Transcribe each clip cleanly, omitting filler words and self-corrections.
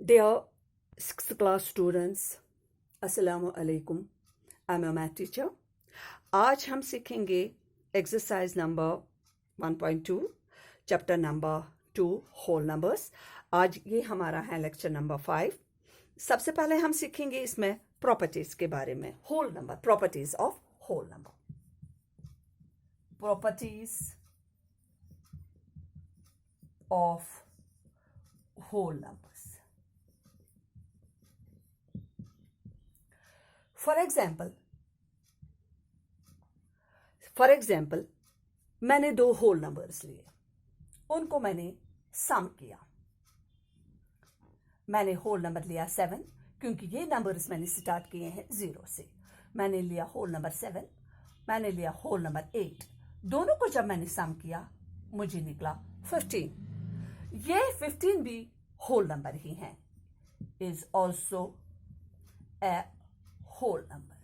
Dear 6th class students, अस्सलाम वालेकुम. I am a math teacher. आज हम सीखेंगे exercise number 1.2 chapter number 2 whole numbers. आज ये हमारा है लेक्चर नंबर 5. सबसे पहले हम सीखेंगे इसमें प्रॉपर्टीज के बारे में. Whole number, properties of whole number. Properties of whole numbers. For example मैंने दो होल नंबर्स लिए, उनको मैंने सम किया. मैंने होल नंबर लिया 7 क्योंकि ये नंबर्स मैंने स्टार्ट किए हैं 0 से. मैंने लिया होल नंबर 7, मैंने लिया होल नंबर 8. दोनों को जब मैंने सम किया मुझे निकला 15. ये 15 भी होल नंबर ही हैं. Is also A whole number.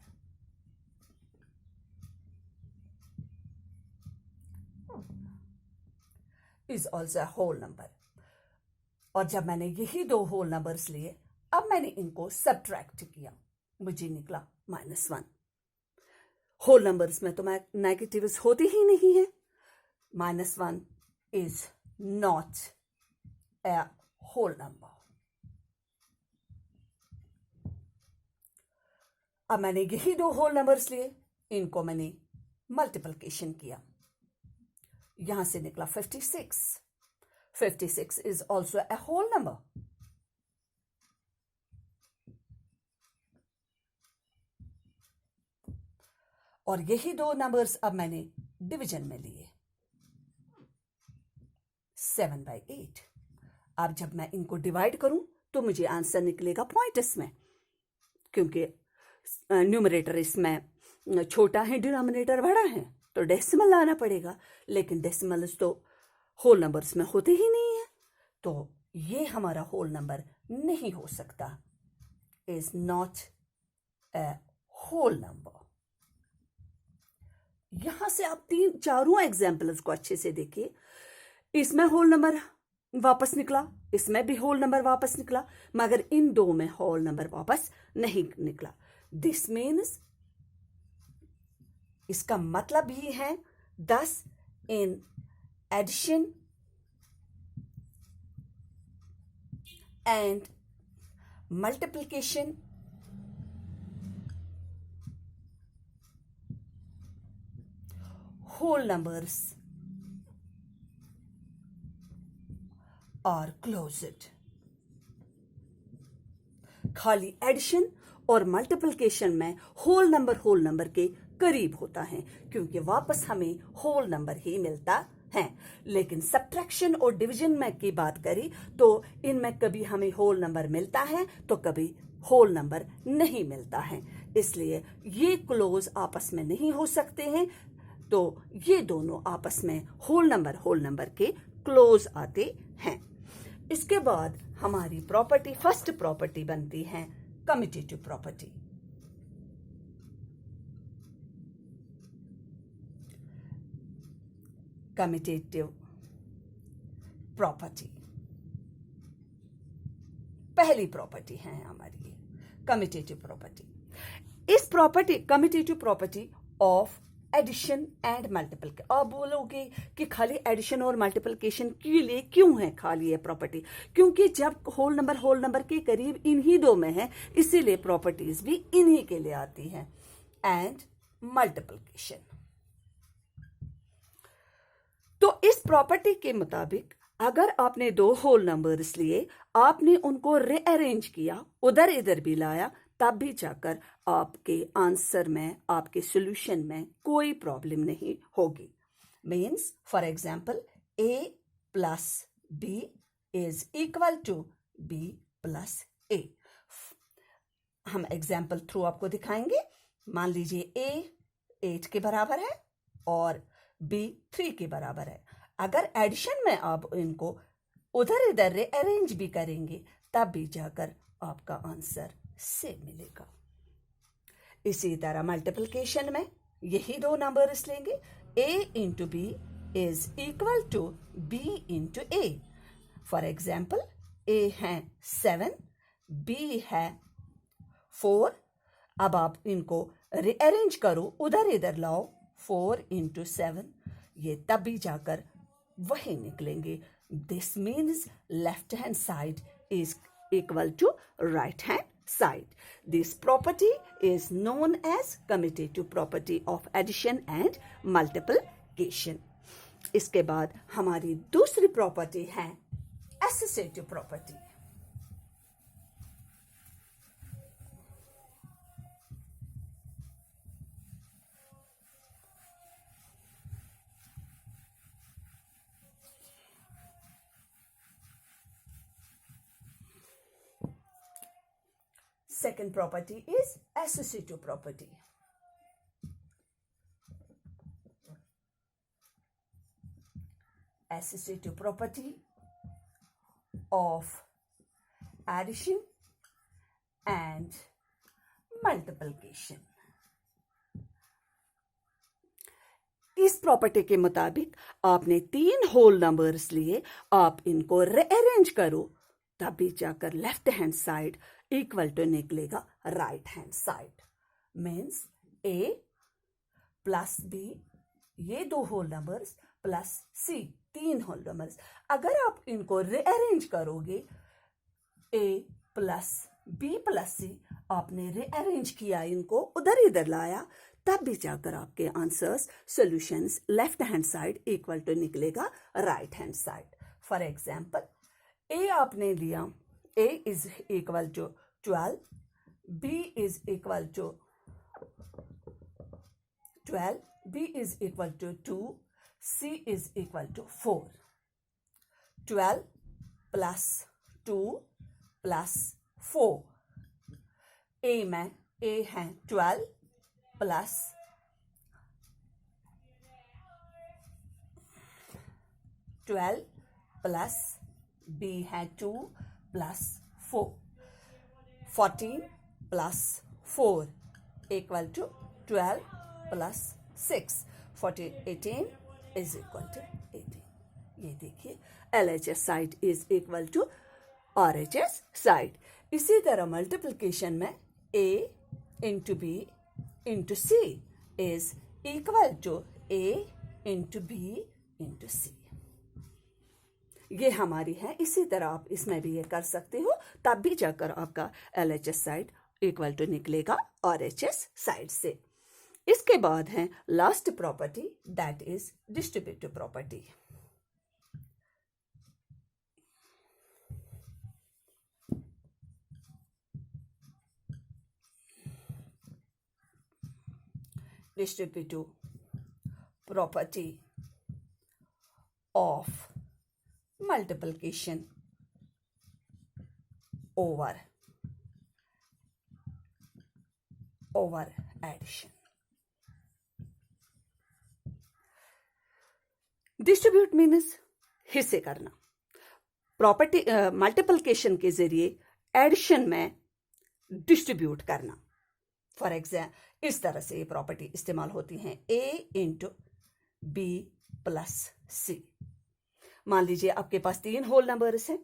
Is also a whole number. और जब मैंने यही दो होल नंबर्स लिए, अब मैंने इनको सब्ट्रैक्ट किया, मुझे निकला -1. होल नंबर्स में तो नेगेटिव्स होती ही नहीं है. -1 is not a whole number. अब मैंने यही दो होल नंबर्स लिए, इनको मैंने मल्टीप्लिकेशन किया, यहां से निकला 56. 56 is also a whole number. और यही दो नंबर्स अब मैंने डिवीजन में लिए, 7/8. अब जब मैं इनको डिवाइड करूं तो मुझे आंसर निकलेगा पॉइंट्स में, क्योंकि न्यूमरेटर इसमें छोटा है, डिनोमिनेटर बड़ा है, तो डेसिमल लाना पड़ेगा. लेकिन डेसिमल्स तो होल नंबर्स में होते ही नहीं है, तो ये हमारा होल नंबर नहीं हो सकता. Is not a whole number. यहां से आप चारों एग्जाम्पल्स को अच्छे से देखिए. इसमें होल नंबर वापस निकला, इसमें भी होल नंबर वापस निकला, मगर इन दो में होल नंबर वापस नहीं निकला. दिस मीन्स, इसका मतलब ही है 10 in addition and multiplication whole numbers are closed. खाली एडिशन और मल्टीप्लिकेशन में होल नंबर के करीब होता है, क्योंकि वापस हमें होल नंबर ही मिलता है. लेकिन सब्ट्रैक्शन और डिवीजन में की बात करी तो इनमें कभी हमें होल नंबर मिलता है तो कभी होल नंबर नहीं मिलता है. इसलिए ये क्लोज आपस में नहीं हो सकते हैं, तो ये दोनों आपस में होल नंबर के क्लोज आते हैं. इसके बाद हमारी प्रॉपर्टी, फर्स्ट प्रॉपर्टी बनती है कम्यूटेटिव प्रॉपर्टी. कम्यूटेटिव प्रॉपर्टी पहली प्रॉपर्टी है हमारी कम्यूटेटिव प्रॉपर्टी. इस property, commutative property of addition and multiplication. आप बोलोगे कि खाली एडिशन और मल्टीप्लिकेशन के लिए क्यों है खाली ये प्रॉपर्टी? क्योंकि जब होल नंबर के करीब इन्हीं दो में है, इसीलिए प्रॉपर्टीज भी इन्हीं के लिए आती हैं. And multiplication. तो इस प्रॉपर्टी के मुताबिक अगर आपने दो होल नंबर्स लिए, आपने उनको रीअरेंज किया, उधर इधर भी लाया, तब भी जाकर आपके आंसर में, आपके सॉल्यूशन में कोई प्रॉब्लम नहीं होगी. Means for example a plus b is equal to b plus a. हम एग्जाम्पल थ्रू आपको दिखाएंगे. मान लीजिए a 8 के बराबर है और b 3 के बराबर है. अगर एडिशन में आप इनको उधर इधर रीअरेंज भी करेंगे, तब भी जाकर आपका आंसर सेम मिलेगा. इसी तरह मल्टीप्लिकेशन में यही दो नंबर्स लेंगे, a into b is equal to b into a. For example a है 7 बी है 4। अब आप इनको रीअरेंज करो, उधर इधर लाओ, 4 into 7, ये तभी जाकर वही निकलेंगे। This means left hand side is equal to right hand side. This property is known as commutative property of addition and multiplication. इसके बाद हमारी दूसरी प्रॉपर्टी है associative property. Second property is associative property. Associative property of addition and multiplication. इस property के मुताबिक आपने 3 whole numbers लिए, आप इनको रीअरेंज करो, तभी जाकर left hand side equal to निकलेगा right hand side. Means a plus b, ये 2 whole numbers, plus c 3 whole numbers. अगर आप इनको रीअरेंज करोगे, a plus b plus c, आपने रीअरेंज किया, इनको उधर इधर लाया, तब भी जाकर आपके answers solutions left hand side equal to निकलेगा right hand side. For example, A आपने लिया, a is equal to 12, b is equal to 12, b is equal to 2, c is equal to 4. 12 plus 2 plus 4. a में a है 12 plus 12 plus b है 2 plus 4. 14 plus 4 equal to 12 plus 6. 18 is equal to 18. ये देखिए, LHS side is equal to RHS side. इसी तरह multiplication में A into B into C is equal to A into B into C. ये हमारी है। इसी तरह आप इसमें भी ये कर सकते हो, तब भी जाकर आपका LHS साइड इक्वल टू निकलेगा RHS साइड से। इसके बाद है last property, that is distributive property. Distributive property of multiplication over addition. Distribute means हिस्से करना। प्रॉपर्टी मल्टीप्लिकेशन के जरिए एडिशन में डिस्ट्रीब्यूट करना। फॉर एग्जाम्पल, इस तरह से ये प्रॉपर्टी इस्तेमाल होती है, a इंटू बी प्लस सी। मान लीजिए आपके पास 3 होल नंबर्स हैं,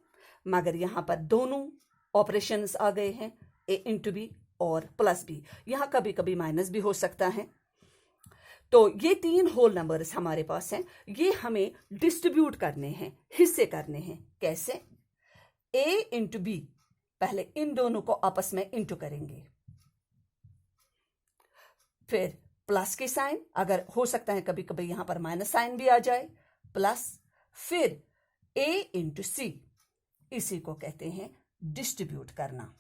मगर यहां पर दोनों ऑपरेशंस आ गए हैं, ए इंटू बी और प्लस बी। यहां कभी कभी माइनस भी हो सकता है। तो ये 3 होल नंबर्स हमारे पास हैं, ये हमें डिस्ट्रीब्यूट करने हैं, हिस्से करने हैं। कैसे? ए इंटू बी, पहले इन दोनों को आपस में इंटू करेंगे, फिर प्लस की साइन, अगर हो सकता है कभी कभी यहां पर माइनस साइन भी आ जाए, प्लस, फिर a इंटू सी, इसी को कहते हैं डिस्ट्रीब्यूट करना।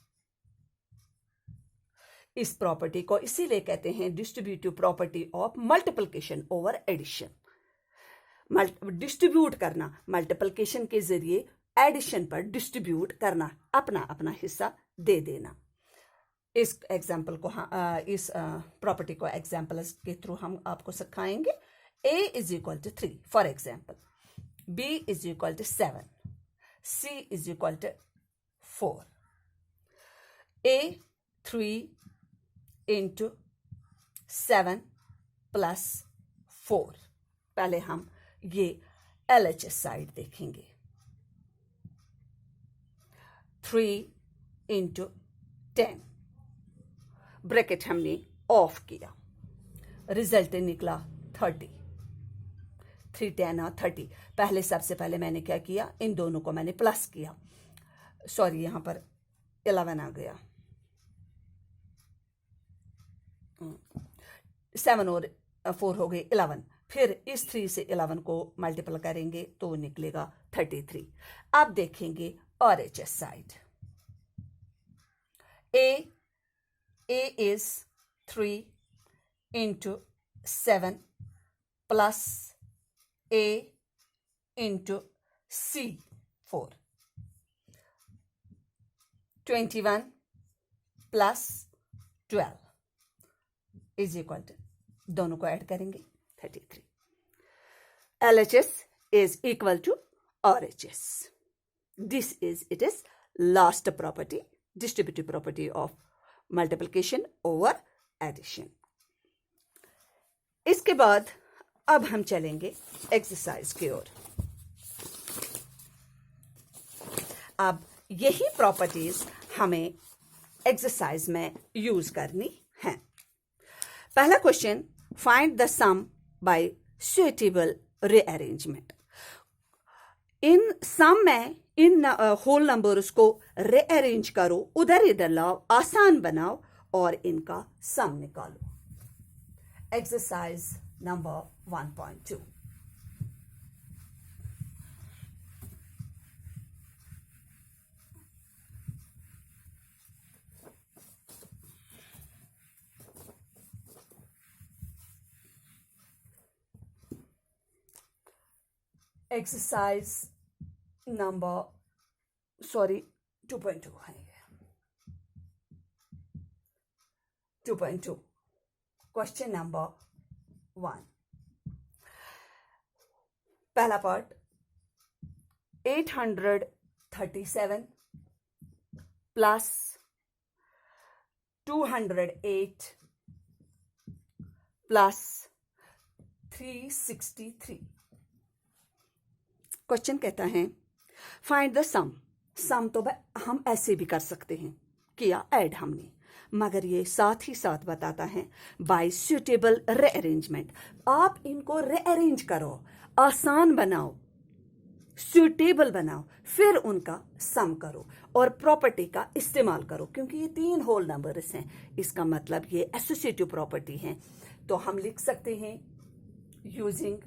इस प्रॉपर्टी को इसीलिए कहते हैं distributive property of multiplication over addition. Distribute करना, मल्टीप्लिकेशन के जरिए एडिशन पर डिस्ट्रीब्यूट करना, अपना अपना हिस्सा दे देना। इस एग्जाम्पल को इस प्रॉपर्टी को एग्जाम्पल के थ्रू हम आपको सिखाएंगे। a is equal to 3, for example, B is equal to 7, C is equal to 4. A 3 into 7 plus 4. पहले हम ये LHS साइड देखेंगे। 3 इंटू 10, ब्रैकेट हमने ऑफ किया, रिजल्ट निकला 30। 3 10 और 30। पहले सबसे पहले मैंने क्या किया, इन दोनों को मैंने प्लस किया, सॉरी यहाँ पर 11 आ गया, 7 और 4 हो गए 11। फिर इस 3 से 11 को मल्टीपल करेंगे तो निकलेगा 33। अब देखेंगे RHS side. A is 3 into 7 plus A into C 4, 21 plus 12 is equal to, दोनों को ऐड करेंगे 33। LHS is equal to RHS. This is, it is last property, distributive property of multiplication over addition. इसके बाद अब हम चलेंगे exercise की ओर। अब यही प्रॉपर्टीज हमें एक्सरसाइज में यूज करनी है। पहला question, find the sum by suitable rearrangement. इन सम में इन होल नंबर्स को रीअरेंज करो, उधर इधर लाओ, आसान बनाओ और इनका सम निकालो। Exercise number 1.2। एक्सरसाइज नंबर 2.2 है। 2.2 क्वेश्चन नंबर 1। पहला पार्ट, 837 प्लस 208 प्लस 363। क्वेश्चन कहता है फाइंड द सम। सम तो हम ऐसे भी कर सकते हैं, किया ऐड हमने, मगर ये साथ ही साथ बताता है बाय सुटेबल रीअरेंजमेंट। आप इनको रीअरेंज करो, आसान बनाओ, सुटेबल बनाओ, फिर उनका सम करो और प्रॉपर्टी का इस्तेमाल करो। क्योंकि ये 3 होल नंबर्स हैं, इसका मतलब ये एसोसिएटिव प्रॉपर्टी है, तो हम लिख सकते हैं using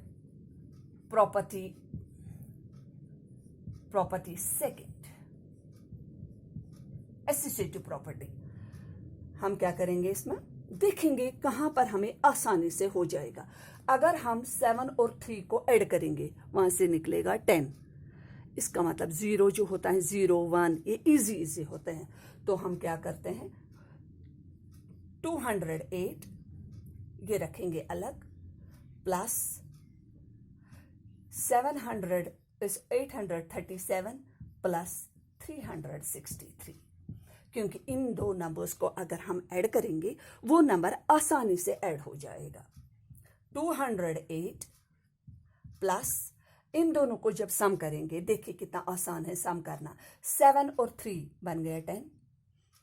property second, associative property. हम क्या करेंगे, इसमें देखेंगे कहां पर हमें आसानी से हो जाएगा। अगर हम 7 और 3 को ऐड करेंगे, वहां से निकलेगा 10। इसका मतलब 0 जो होता है, 0 1, ये इजी होते हैं। तो हम क्या करते हैं, 208 ये रखेंगे अलग, प्लस 837 प्लस 363। क्योंकि इन दो नंबर्स को अगर हम ऐड करेंगे, वो नंबर आसानी से ऐड हो जाएगा। 208 प्लस इन दोनों को जब सम करेंगे, देखिए कितना आसान है सम करना। 7 और 3 बन गया 10,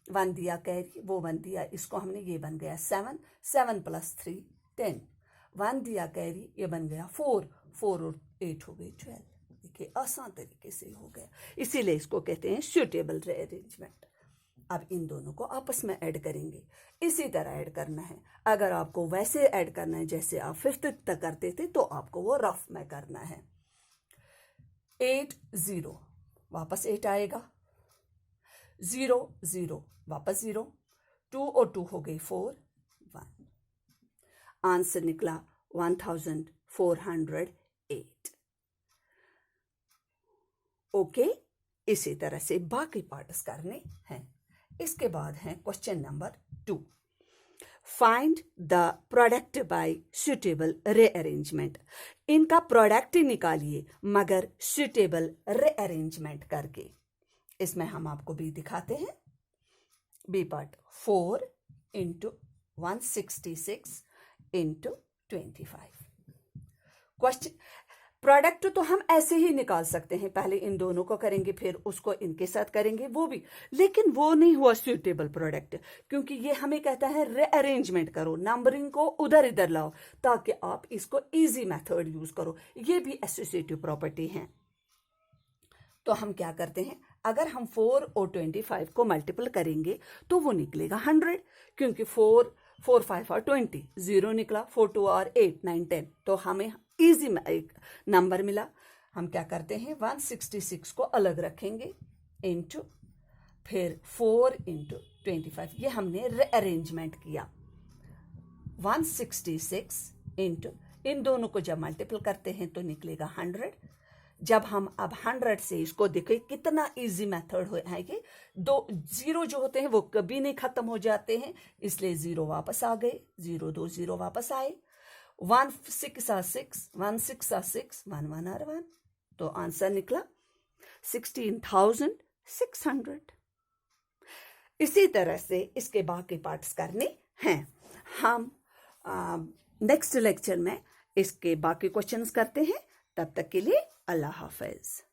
1 दिया कैरी, वो 1 दिया, इसको हमने, ये बन गया 7, 7 प्लस 3 10, 1 दिया कैरी, ये बन गया 4, 4 और 8 हो गए 12। देखिए आसान तरीके से हो गया, इसीलिए इसको कहते हैं सुटेबल रीअरेंजमेंट। अब इन दोनों को आपस में ऐड करेंगे, इसी तरह ऐड करना है। अगर आपको वैसे ऐड करना है जैसे आप 5th तक करते थे, तो आपको वो रफ में करना है। 8 0 वापस 8 आएगा, 0 0 वापस 0, 2 और 2 हो गई 4 1। आंसर निकला 1408। ओके, इसी तरह से बाकी पार्ट्स करने हैं। इसके बाद है question number 2। Find the product bye suitable rearrangement. इनका प्रोडक्ट निकालिए, मगर सुटेबल रीअरेंजमेंट करके। इसमें हम आपको बी दिखाते हैं। B part, 4 into 166 into 25। Question product तो हम ऐसे ही निकाल सकते हैं, पहले इन दोनों को करेंगे फिर उसको इनके साथ करेंगे, वो भी, लेकिन वो नहीं हुआ सुइटेबल प्रोडक्ट, क्योंकि ये हमें कहता है रीअरेंजमेंट करो, नंबरिंग को उधर इधर लाओ ताकि आप इसको इजी मेथड यूज करो। ये भी एसोसिएटिव प्रॉपर्टी है। तो हम क्या करते हैं, अगर हम 4 और 25 को मल्टीपल करेंगे तो वो निकलेगा 100, क्योंकि 4 5 और 20, 0 निकला, 4 2 और 8 9 10, तो हमें इजी एक नंबर मिला। हम क्या करते हैं, 166 को अलग रखेंगे इंटू फिर 4 इंटू 25, ये हमने रीअरेंजमेंट किया। 166 इंटू, इन दोनों को जब मल्टीपल करते हैं तो निकलेगा 100। जब हम अब 100 से इसको देखें कितना इजी मेथड है कि दो जीरो जो होते हैं वो कभी नहीं खत्म हो जाते हैं, इसलिए 0 वापस आ गए, 0 2 0 वापस आए, 1 6 are 6, 1 6 are 6, 1 1 are 1, तो आंसर निकला 16,600। इसी तरह से इसके बाकी पार्ट्स करने हैं। हम नेक्स्ट लेक्चर में इसके बाकी क्वेश्चंस करते हैं। तब तक के लिए अल्लाह हाफिज।